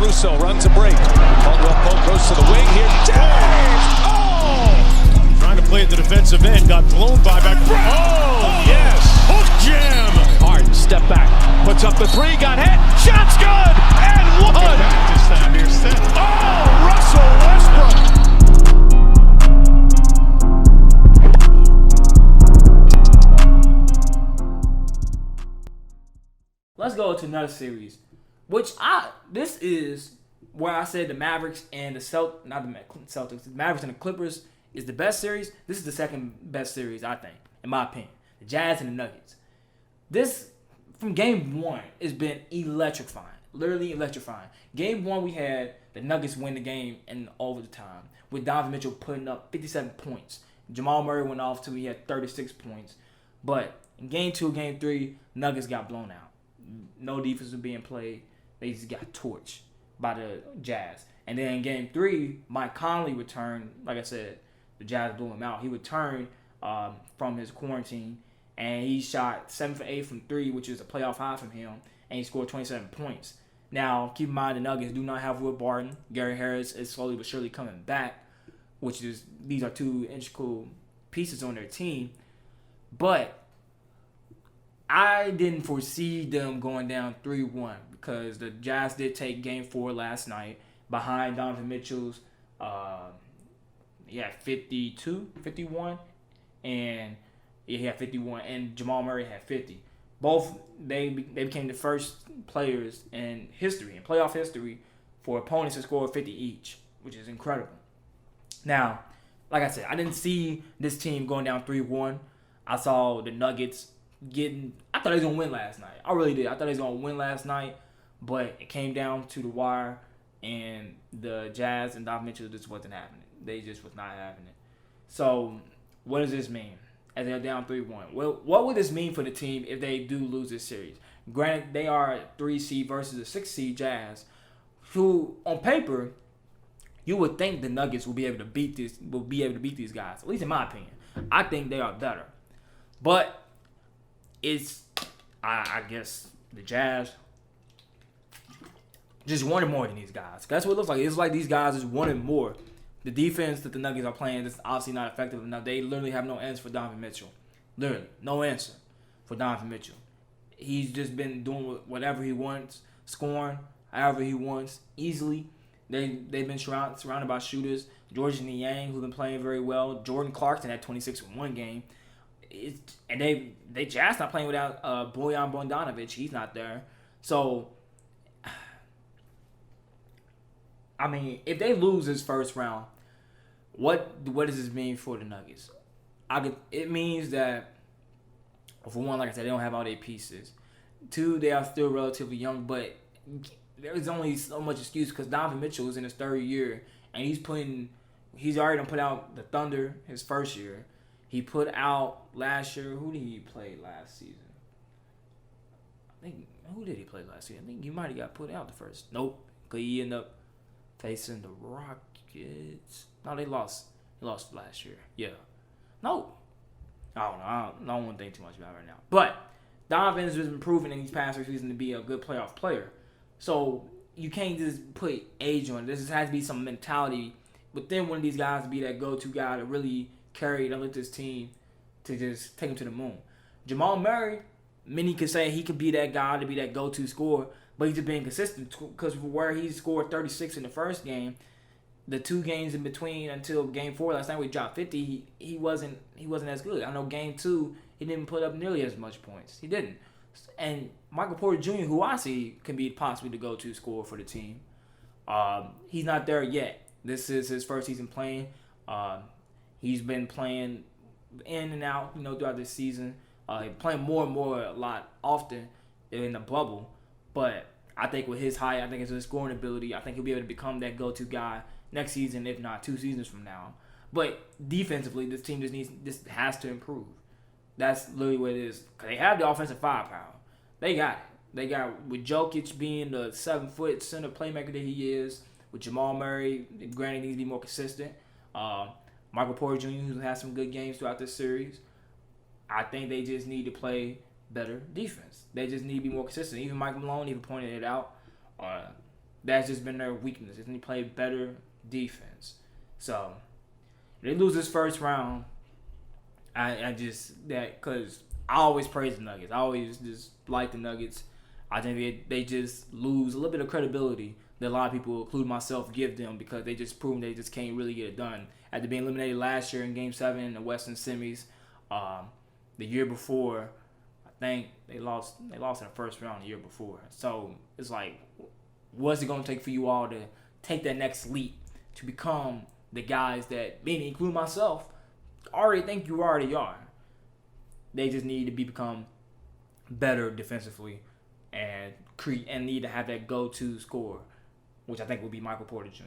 Russo runs a break. Caldwell Pope goes to the wing here. James! Oh! Trying to play at the defensive end. Got blown by back. Oh, yes! Hook jam! Harden, step back. Puts up the three. Got hit. Shot's good! And one! Back this time here, Steph. Oh, Russell Westbrook! Let's go to another series, this is where I said the Mavericks and the Celtics, the Mavericks and the Clippers is the best series. This is the second best series, I think, in my opinion. The Jazz and the Nuggets. This, from game one, has been electrifying, literally electrifying. Game one, we had the Nuggets win the game in overtime with Donovan Mitchell putting up 57 points. Jamal Murray went off too. He had 36 points. But in game two, game three, Nuggets got blown out. No defense was being played. They just got torched by the Jazz. And then in game three, Mike Conley returned. Like I said, the Jazz blew him out. He returned from his quarantine, and he shot 7 for 8 from 3, which is a playoff high from him, and he scored 27 points. Now, keep in mind the Nuggets do not have Will Barton. Gary Harris is slowly but surely coming back, these are two integral pieces on their team. But I didn't foresee them going down 3-1 because the Jazz did take game 4 last night behind Donovan Mitchell's 51, and he had 51, and Jamal Murray had 50. Both they became the first players in playoff history, for opponents to score 50 each, which is incredible. Now, like I said, I didn't see this team going down 3-1. I saw the Nuggets I thought they was going to win last night. I really did. I thought they was going to win last night, but it came down to the wire, and the Jazz and Donovan Mitchell just wasn't having it. They just was not having it. So, what does this mean? As they're down 3-1. Well, what would this mean for the team if they do lose this series? Granted, they are a 3 seed versus a 6 seed Jazz, who, on paper, you would think the Nuggets will be able to beat these guys. At least in my opinion. I think they are better. But I guess the Jazz just wanted more than these guys. That's what it looks like. It's like these guys just wanted more. The defense that the Nuggets are playing is obviously not effective enough. They literally have no answer for Donovan Mitchell. Literally, no answer for Donovan Mitchell. He's just been doing whatever he wants, scoring however he wants, easily. They've been surrounded by shooters. George Niang, who's been playing very well. Jordan Clarkson had 26 in one game. And they Jazz not playing without Bojan Bogdanovic. He's not there. So, I mean, if they lose this first round, what does this mean for the Nuggets? It means that, for one, like I said, they don't have all their pieces. 2, they are still relatively young, but there's only so much excuse because Donovan Mitchell is in his third year, and he's already done put out the Thunder his first year. He put out last year. Who did he play last season? Who did he play last season? I think he might have got put out the first. Nope, because he ended up facing the Rockets. No, they lost. He lost last year. Yeah. No. I don't know. I don't want to think too much about it right now. But Donovan's been proven in these past 3 seasons to be a good playoff player. So you can't just put age on it. This has to be some mentality within one of these guys to be that go-to guy to really carry and lift this team to just take him to the moon. Jamal Murray, many could say he could be that guy to be that go-to scorer, but he's just being consistent because where he scored 36 in the first game, the 2 games in between until game 4 last night we dropped 50, he wasn't as good. I know game 2 he didn't put up nearly as much points. He didn't. And Michael Porter Jr., who I see can be possibly the go-to scorer for the team, he's not there yet. This is his first season playing. He's been playing in and out, throughout this season. Playing more and more a lot often in the bubble. But I think with his height, I think it's his scoring ability. I think he'll be able to become that go-to guy next season, if not 2 seasons from now. But defensively, this team just has to improve. That's literally what it is. Because they have the offensive firepower. They got it. With Jokic being the 7-foot center playmaker that he is, with Jamal Murray, granted he needs to be more consistent. Michael Porter Jr., who has some good games throughout this series. I think they just need to play better defense. They just need to be more consistent. Even Mike Malone even pointed it out. That's just been their weakness. They play better defense. So if they lose this first round, I just that because I always praise the Nuggets. I always just like the Nuggets. I think they just lose a little bit of credibility that a lot of people, including myself, give them because they just proven they just can't really get it done. After being eliminated last year in Game 7 in the Western Semis, the year before, I think they lost in the first round the year before. So it's like, what's it going to take for you all to take that next leap to become the guys that, meaning including myself, already think you already are? They just need to become better defensively and need to have that go-to scorer, which I think would be Michael Porter Jr.